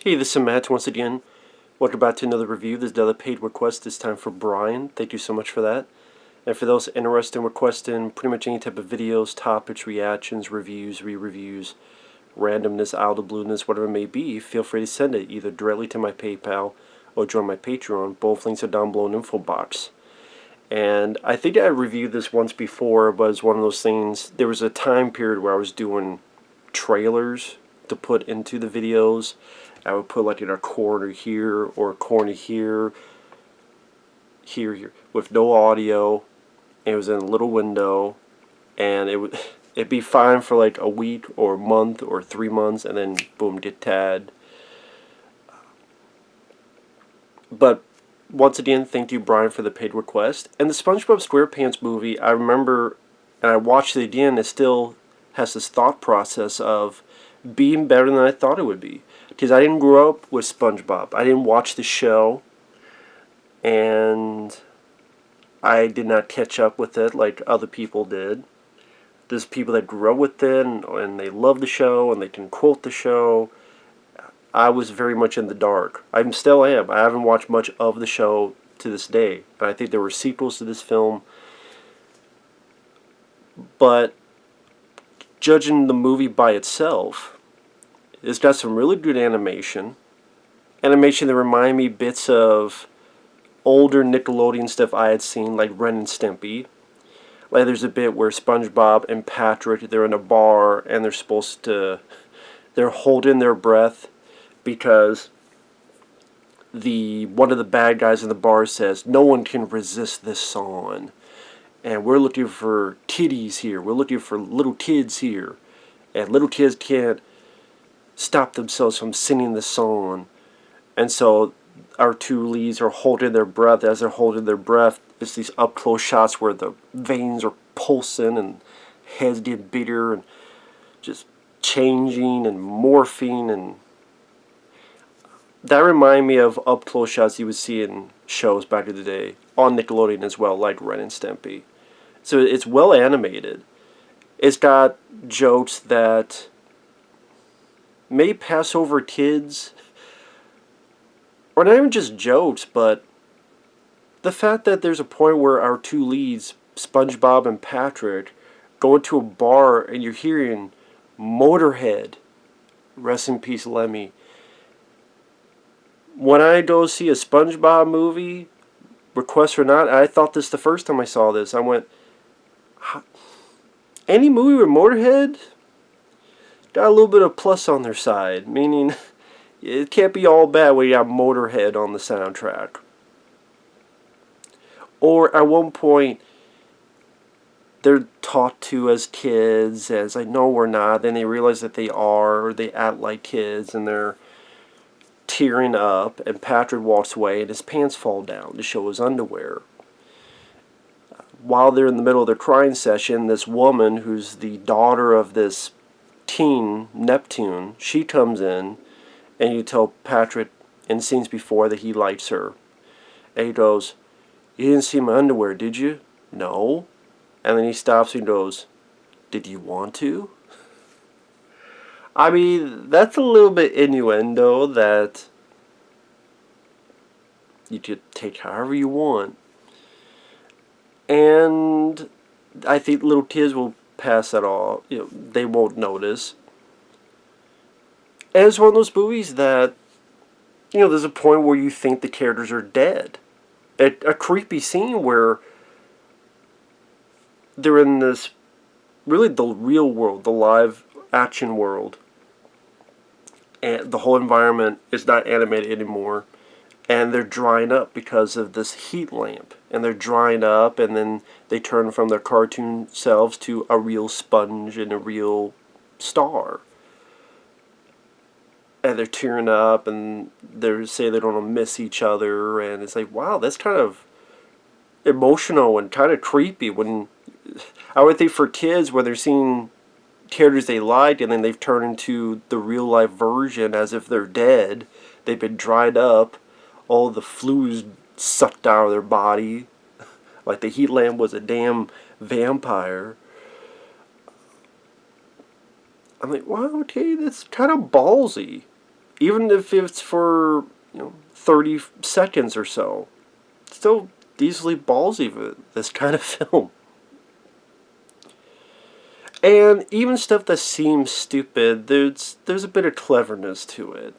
Hey, this is Matt once again. Welcome back to another review. This is another paid request, this time for Brian. Thank you so much for that. And for those interested in requesting pretty much any type of videos, topics, reactions, reviews, re-reviews, randomness, out of blueness, whatever it may be, feel free to send it either directly to my PayPal or join my Patreon. Both links are down below in the info box. And I think I reviewed this once before, but it's one of those things. There was a time period where I was doing trailers to put into the videos. I would put like in a corner here or a corner here, here, with no audio. It was in a little window, and it'd be fine for like a week or a month or 3 months, and then boom, get tagged. But once again, thank you, Brian, for the paid request. And the SpongeBob SquarePants movie, I remember, and I watched it again, it still has this thought process of being better than I thought it would be. Because I didn't grow up with SpongeBob. I didn't watch the show, and I did not catch up with it like other people did. There's people that grew up with it, and they love the show, and they can quote the show. I was very much in the dark. I still am. I haven't watched much of the show to this day. And I think there were sequels to this film. But judging the movie by itself, it's got some really good animation. Animation that remind me bits of older Nickelodeon stuff I had seen, like Ren and Stimpy. Like there's a bit where SpongeBob and Patrick, they're in a bar and they're holding their breath because one of the bad guys in the bar says, "No one can resist this song. And we're looking for titties here. We're looking for little kids here. And little kids can't stop themselves from singing the song." And so our two leads are holding their breath. As they're holding their breath, it's these up close shots where the veins are pulsing and heads get bigger and just changing and morphing, and that reminded me of up close shots you would see in shows back in the day on Nickelodeon as well, like Ren and Stimpy. So it's well animated. It's got jokes that may pass over kids, or not even just jokes, but the fact that there's a point where our two leads, SpongeBob and Patrick, go into a bar and you're hearing Motorhead, rest in peace Lemmy. When I go see a SpongeBob movie, request or not, I thought this the first time I saw this. I went, any movie with Motorhead got a little bit of plus on their side, meaning it can't be all bad when you have Motorhead on the soundtrack. Or at one point, they're taught to as kids, as I know we're not, then they realize that they are, or they act like kids, and they're tearing up, and Patrick walks away, and his pants fall down to show his underwear. While they're in the middle of their crying session, this woman, who's the daughter of this King Neptune, she comes in, and you tell Patrick in scenes before that he likes her. And he goes, "You didn't see my underwear, did you?" "No." And then he stops and goes, "Did you want to?" I mean, that's a little bit innuendo that you could take however you want. And I think little kids will pass that off. They won't notice. And it's one of those movies that, there's a point where you think the characters are dead. A creepy scene where they're in this, really the real world, the live action world. And the whole environment is not animated anymore. And they're drying up because of this heat lamp. And they're drying up, and then they turn from their cartoon selves to a real sponge and a real star. And they're tearing up, and they say they don't miss each other, and it's like, wow, that's kind of emotional and kind of creepy. When I would think for kids, when they're seeing characters they liked, and then they've turned into the real life version as if they're dead, they've been dried up, all the fluids sucked out of their body, like the heat lamp was a damn vampire. I'm like, wow, okay, that's kind of ballsy. even if it's for 30 seconds or so. Still easily ballsy for this kind of film. And even stuff that seems stupid, there's a bit of cleverness to it.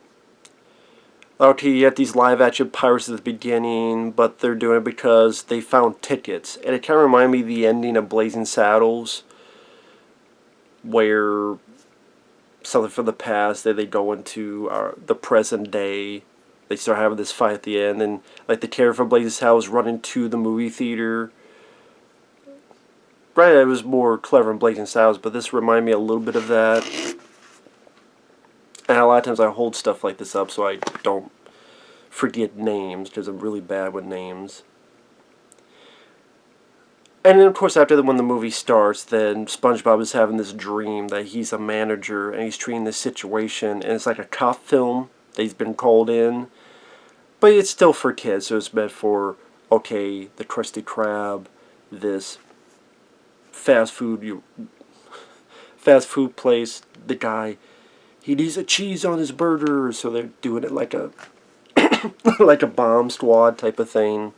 Okay, you have these live action pirates at the beginning, but they're doing it because they found tickets. And it kind of reminded me of the ending of Blazing Saddles, where something from the past, they go into the present day. They start having this fight at the end, and like the character from Blazing Saddles running to the movie theater. Right, it was more clever in Blazing Saddles, but this reminded me a little bit of that. And a lot of times I hold stuff like this up so I don't forget names, because I'm really bad with names. And then, of course, when the movie starts, then SpongeBob is having this dream that he's a manager and he's treating this situation, and it's like a cop film that he's been called in. But it's still for kids, so it's meant for, okay, the Krusty Krab, this fast food place, the guy, he needs a cheese on his burger, so they're doing it like a like a bomb squad type of thing.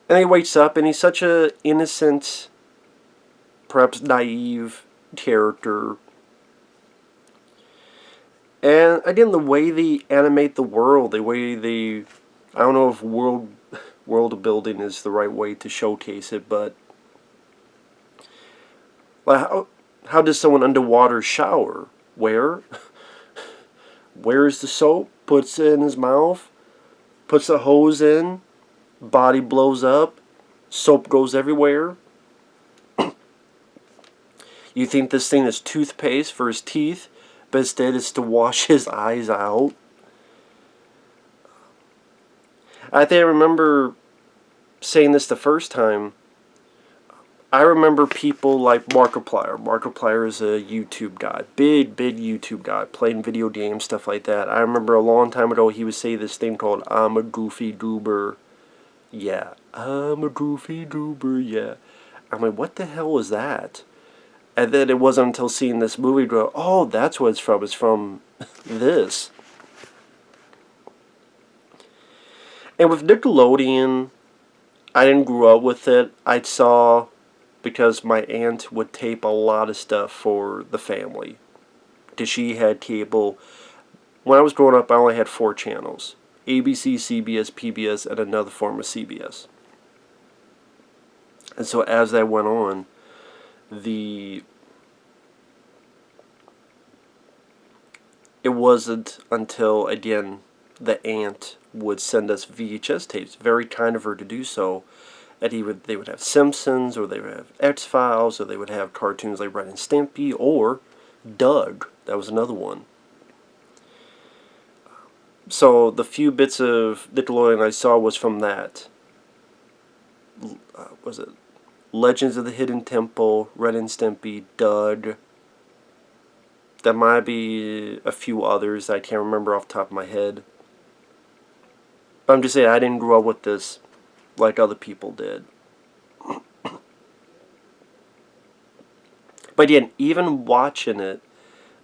And he wakes up and he's such a innocent, perhaps naive character. And again, the way they animate the world, the way they, I don't know if world building is the right way to showcase it, but like how does someone underwater shower? Where is the soap? Puts it in his mouth, puts the hose in, body blows up, soap goes everywhere. You think this thing is toothpaste for his teeth, but instead it's to wash his eyes out. I think I remember saying this the first time. I remember people like Markiplier. Markiplier is a YouTube guy. Big YouTube guy. Playing video games, stuff like that. I remember a long time ago he would say this thing called, "I'm a goofy goober. Yeah. I'm a goofy goober, yeah." I'm like, what the hell was that? And then it wasn't until seeing this movie go, oh, that's what it's from. It's from this. And with Nickelodeon, I didn't grow up with it. I saw, because my aunt would tape a lot of stuff for the family. Because she had cable. When I was growing up, I only had 4 channels. ABC, CBS, PBS, and another form of CBS. And so as that went on, it wasn't until, again, the aunt would send us VHS tapes. Very kind of her to do so. And they would have Simpsons, or they would have X-Files, or they would have cartoons like Ren and Stimpy, or Doug. That was another one. So the few bits of Nickelodeon I saw was from that. Was it Legends of the Hidden Temple, Ren and Stimpy, Doug? There might be a few others that I can't remember off the top of my head. But I'm just saying, I didn't grow up with this like other people did. But again, even watching it,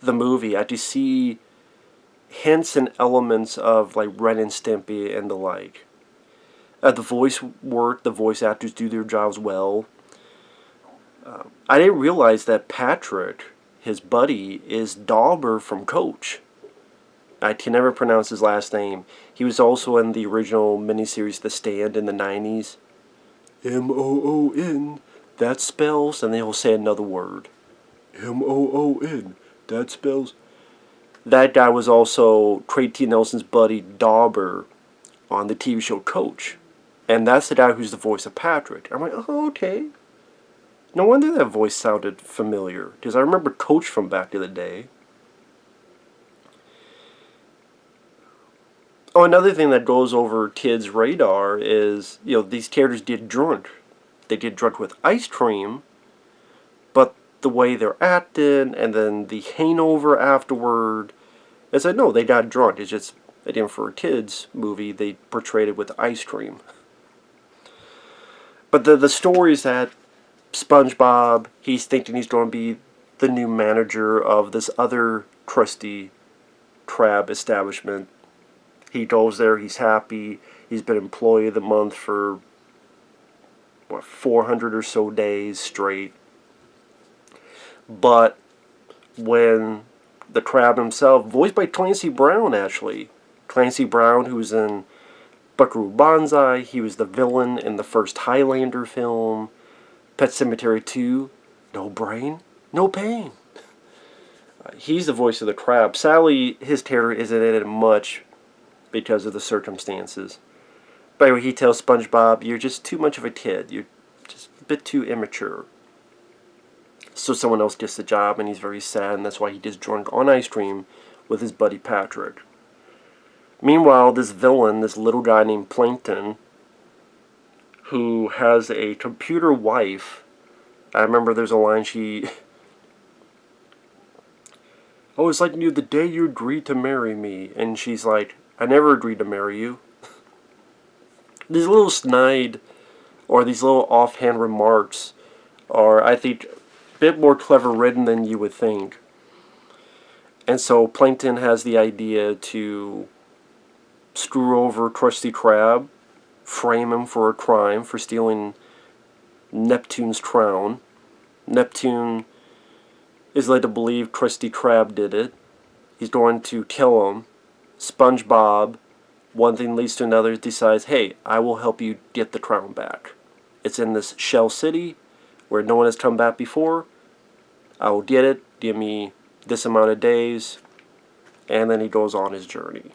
the movie, I just see hints and elements of like Ren and Stimpy and the like. The voice work, the voice actors do their jobs well. I didn't realize that Patrick, his buddy, is Dauber from Coach. I can never pronounce his last name. He was also in the original miniseries The Stand in the 90s. M-O-O-N, that spells, and then he'll say another word. M-O-O-N, that spells. That guy was also Craig T. Nelson's buddy Dauber on the TV show Coach. And that's the guy who's the voice of Patrick. I'm like, oh, okay. No wonder that voice sounded familiar, because I remember Coach from back in the day. Oh, another thing that goes over kids' radar is, these characters get drunk. They get drunk with ice cream, but the way they're acting, and then the hangover afterward, it's like, no, they got drunk. It's just, again, for a kids' movie, they portrayed it with ice cream. But the stories that SpongeBob, he's thinking he's going to be the new manager of this other Krusty crab establishment. He goes there, he's happy, he's been employee of the month for, 400 or so days straight. But when the crab himself, voiced by Clancy Brown actually, Clancy Brown, who's in Buckaroo Banzai, he was the villain in the first Highlander film, Pet Sematary 2, No Brain, No Pain. He's the voice of the crab. Sadly, his character isn't in it much because of the circumstances. But anyway, he tells SpongeBob, you're just too much of a kid. You're just a bit too immature. So someone else gets the job, and he's very sad, and that's why he gets drunk on ice cream with his buddy Patrick. Meanwhile, this villain, this little guy named Plankton, who has a computer wife, I remember there's a line oh, it's like the day you agreed to marry me. And she's like, I never agreed to marry you. These little snide, or these little offhand remarks are, I think, a bit more clever written than you would think. And so Plankton has the idea to screw over Krusty Krab, frame him for a crime for stealing Neptune's crown. Neptune is led to believe Krusty Krab did it. He's going to kill him. SpongeBob, one thing leads to another, decides, hey, I will help you get the crown back. It's in this shell city where no one has come back before. I will get it. Give me this amount of days. And then he goes on his journey.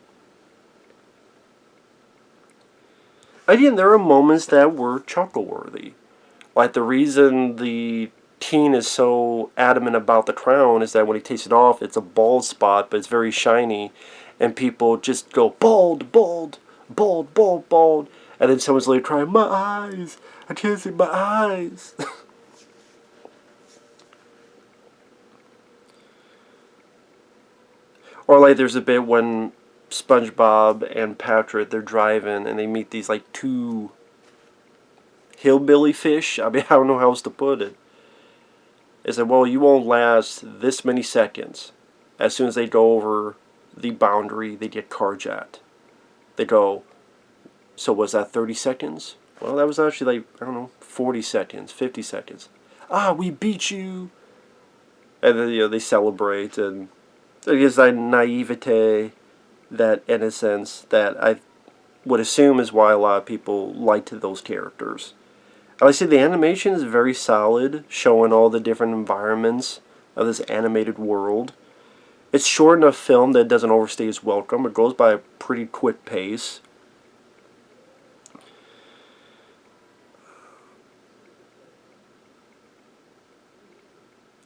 Again, there are moments that were chuckle-worthy. Like the reason the teen is so adamant about the crown is that when he takes it off, it's a bald spot, but it's very shiny, and people just go, bald, bald, bald, bald, bald, and then someone's later crying, my eyes, I can't see my eyes. Or like there's a bit when SpongeBob and Patrick, they're driving, and they meet these like two hillbilly fish. I mean, I don't know how else to put it. They said, well, you won't last this many seconds. As soon as they go over the boundary, they get carjacked. They go, so was that 30 seconds? Well, that was actually like, I don't know, 40 seconds, 50 seconds. Ah, we beat you! And then, they celebrate, and there's that naivete, that innocence, that I would assume is why a lot of people liked those characters. I say the animation is very solid, showing all the different environments of this animated world. It's short enough film that it doesn't overstay its welcome. It goes by a pretty quick pace.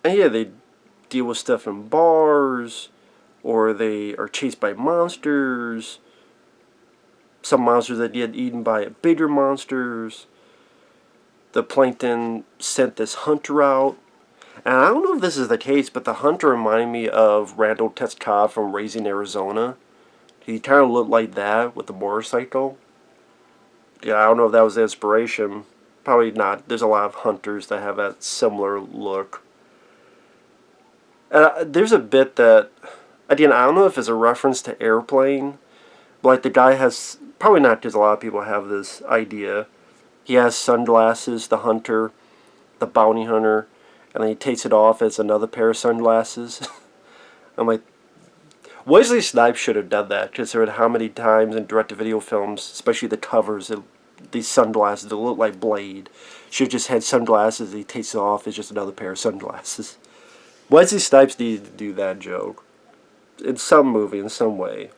And yeah, they deal with stuff in bars, or they are chased by monsters. Some monsters that get eaten by bigger monsters. The Plankton sent this hunter out. And I don't know if this is the case, but the hunter reminded me of Randall Tetzcobb from Raising Arizona. He kind of looked like that with the motorcycle. Yeah, I don't know if that was the inspiration. Probably not. There's a lot of hunters that have that similar look. There's a bit that, again, I don't know if it's a reference to Airplane, but like the guy has, probably not because a lot of people have this idea. He has sunglasses, the hunter, the bounty hunter, and then he takes it off as another pair of sunglasses. I'm like, Wesley Snipes should have done that, considering how many times in direct-to-video films, especially the covers, these sunglasses that look like Blade, should have just had sunglasses, and he takes it off as just another pair of sunglasses. Wesley Snipes needed to do that joke. In some movie, in some way.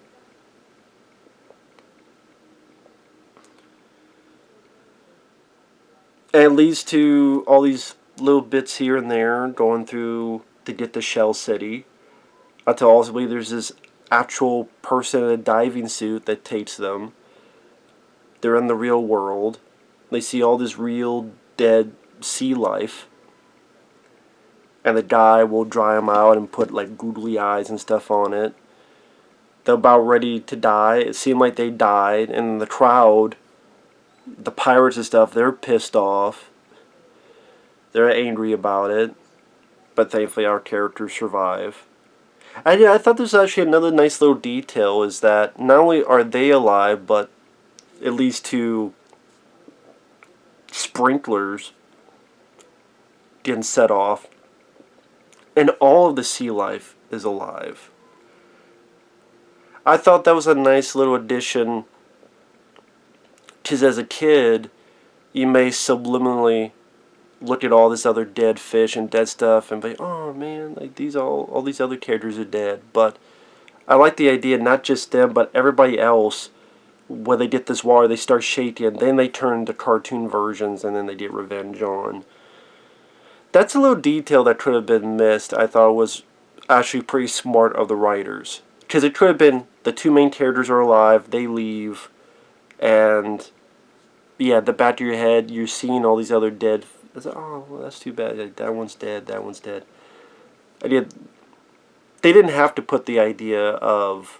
And it leads to all these little bits here and there going through to get to Shell City. Until ultimately there's this actual person in a diving suit that takes them. They're in the real world. They see all this real dead sea life. And the guy will dry them out and put like googly eyes and stuff on it. They're about ready to die. It seemed like they died. And the crowd, the pirates and stuff, they're pissed off. They're angry about it. But thankfully our characters survive. I thought this was actually another nice little detail is that not only are they alive, but at least two sprinklers getting set off, and all of the sea life is alive. I thought that was a nice little addition, because as a kid, you may subliminally look at all this other dead fish and dead stuff and be, oh man, like these all these other characters are dead. But I like the idea, not just them, but everybody else. When they get this water, they start shaking, then they turn to cartoon versions, and then they get revenge on. That's a little detail that could have been missed. I thought was actually pretty smart of the writers. Because it could have been the two main characters are alive, they leave, and yeah, the back of your head, you're seeing all these other dead. It's like, oh, well, that's too bad. Like, that one's dead, that one's dead. They didn't have to put the idea of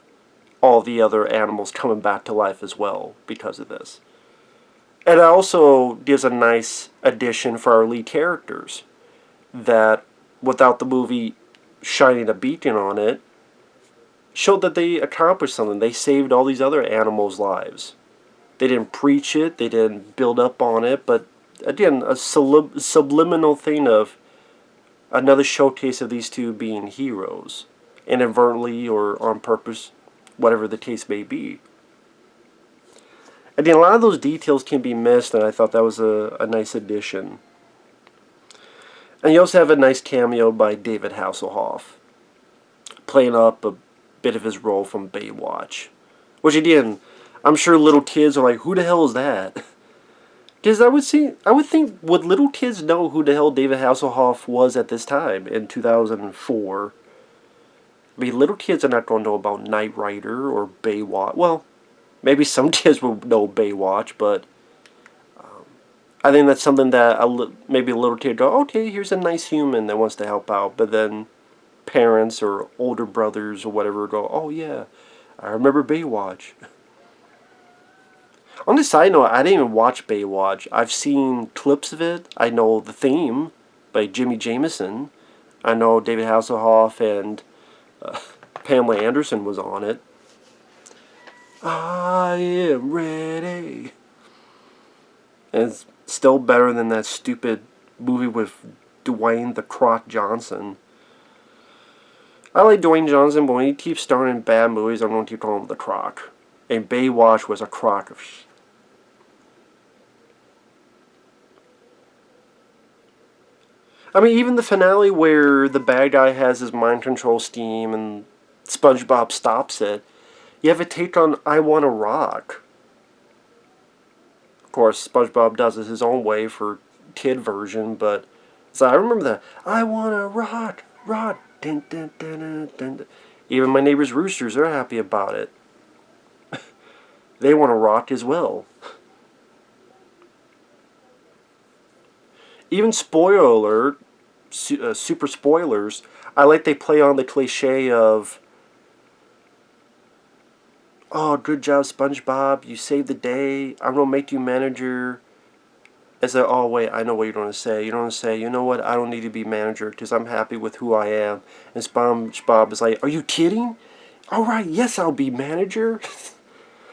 all the other animals coming back to life as well because of this. And it also gives a nice addition for our lead characters that, without the movie shining a beacon on it, showed that they accomplished something. They saved all these other animals' lives. They didn't preach it, they didn't build up on it, but again, a subliminal thing of another showcase of these two being heroes, inadvertently or on purpose, whatever the case may be. Again, a lot of those details can be missed, and I thought that was a nice addition. And you also have a nice cameo by David Hasselhoff, playing up a bit of his role from Baywatch. Which again, I'm sure little kids are like, who the hell is that? Because I would think, would little kids know who the hell David Hasselhoff was at this time in 2004? I mean, little kids are not going to know about Knight Rider or Baywatch. Well, maybe some kids will know Baywatch, but I think that's something that maybe a little kid go, okay, here's a nice human that wants to help out. But then parents or older brothers or whatever go, oh yeah, I remember Baywatch. On the side note, I didn't even watch Baywatch. I've seen clips of it. I know the theme by Jimmy Jameson. I know David Hasselhoff and Pamela Anderson was on it. I am ready. And it's still better than that stupid movie with Dwayne the Croc Johnson. I like Dwayne Johnson, but when he keeps starring in bad movies, I'm going to keep calling him the Croc. And Baywatch was a crock of shit. I mean, even the finale where the bad guy has his mind control scheme and SpongeBob stops it, you have a take on I Wanna Rock. Of course, SpongeBob does it his own way for kid version, but so I remember that. I wanna rock, rock, dun, dun, dun, dun, dun. Even my neighbor's roosters are happy about it. They want to rock as well. Even spoiler alert, super spoilers, I like they play on the cliche of, oh, good job, SpongeBob, you saved the day, I'm going to make you manager. As a, oh, wait, I know what you're going to say. You're going to say, you know what, I don't need to be manager because I'm happy with who I am. And SpongeBob is like, are you kidding? All right, yes, I'll be manager.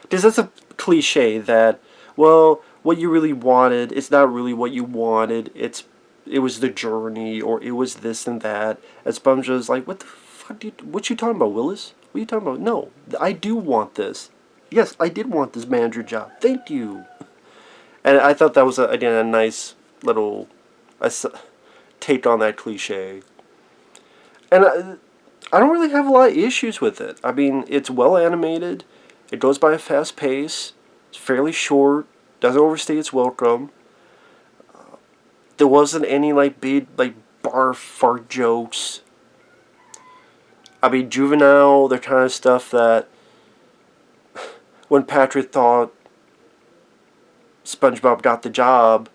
Because that's a cliche that, well, what you really wanted, it's not really what you wanted. It was the journey, or it was this and that. And SpongeBob's like, what the fuck? What you talking about, Willis? What are you talking about? No, I do want this. Yes, I did want this manager job. Thank you. And I thought that was, again, a nice little take on that cliche. And I don't really have a lot of issues with it. I mean, it's well animated. It goes by a fast pace. It's fairly short. Doesn't overstay its welcome. There wasn't any big bar fart jokes. I mean, juvenile, the kind of stuff that when Patrick thought SpongeBob got the job,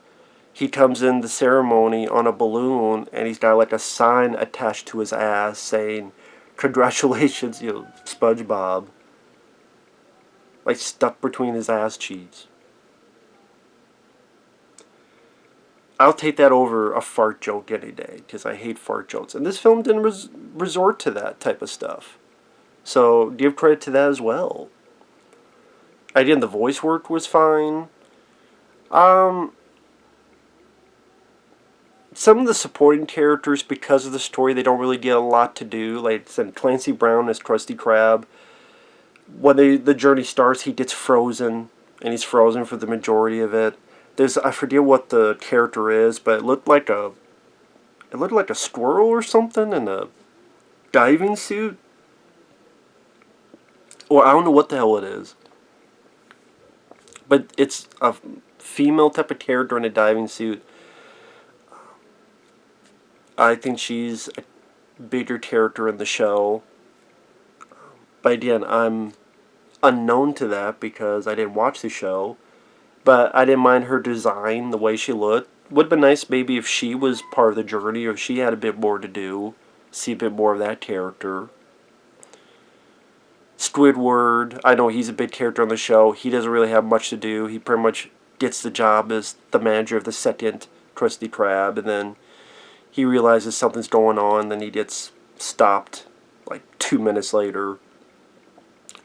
he comes in the ceremony on a balloon and he's got a sign attached to his ass saying, congratulations, SpongeBob. Stuck between his ass cheeks. I'll take that over a fart joke any day, because I hate fart jokes. And this film didn't resort to that type of stuff. So give credit to that as well. Again, the voice work was fine. Some of the supporting characters, because of the story, they don't really get a lot to do. Like Clancy Brown as Krusty Krab. When the journey starts, he gets frozen, and he's frozen for the majority of it. I forget what the character is, but it looked like a squirrel or something in a diving suit. Or I don't know what the hell it is. But it's a female type of character in a diving suit. I think she's a bigger character in the show. But again, I'm unknown to that because I didn't watch the show. But I didn't mind her design, the way she looked. Would have been nice maybe if she was part of the journey, or if she had a bit more to do. See a bit more of that character. Squidward, I know he's a big character on the show. He doesn't really have much to do. He pretty much gets the job as the manager of the second Krusty Krab, and then he realizes something's going on, then he gets stopped like 2 minutes later.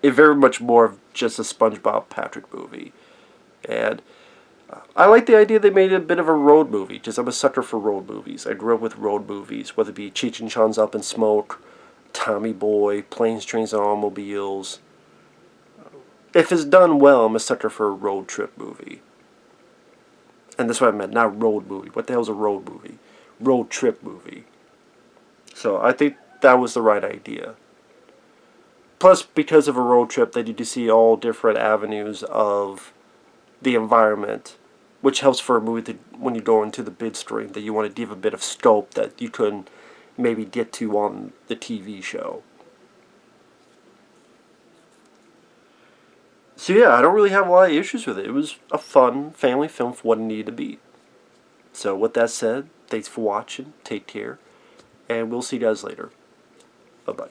It's very much more of just a SpongeBob Patrick movie. And I like the idea they made it a bit of a road movie, because I'm a sucker for road movies. I grew up with road movies, whether it be Cheech and Chong's Up in Smoke, Tommy Boy, Planes, Trains, and Automobiles. If it's done well, I'm a sucker for a road trip movie. And that's what I meant, not road movie. What the hell's a road movie? Road trip movie. So I think that was the right idea. Plus, because of a road trip, they need to see all different avenues of the environment, which helps for a movie when you go into the bid stream, that you want to give a bit of scope that you couldn't maybe get to on the TV show. So yeah, I don't really have a lot of issues with it. It was a fun family film for what it needed to be. So with that said, thanks for watching, take care, and we'll see you guys later. Bye-bye.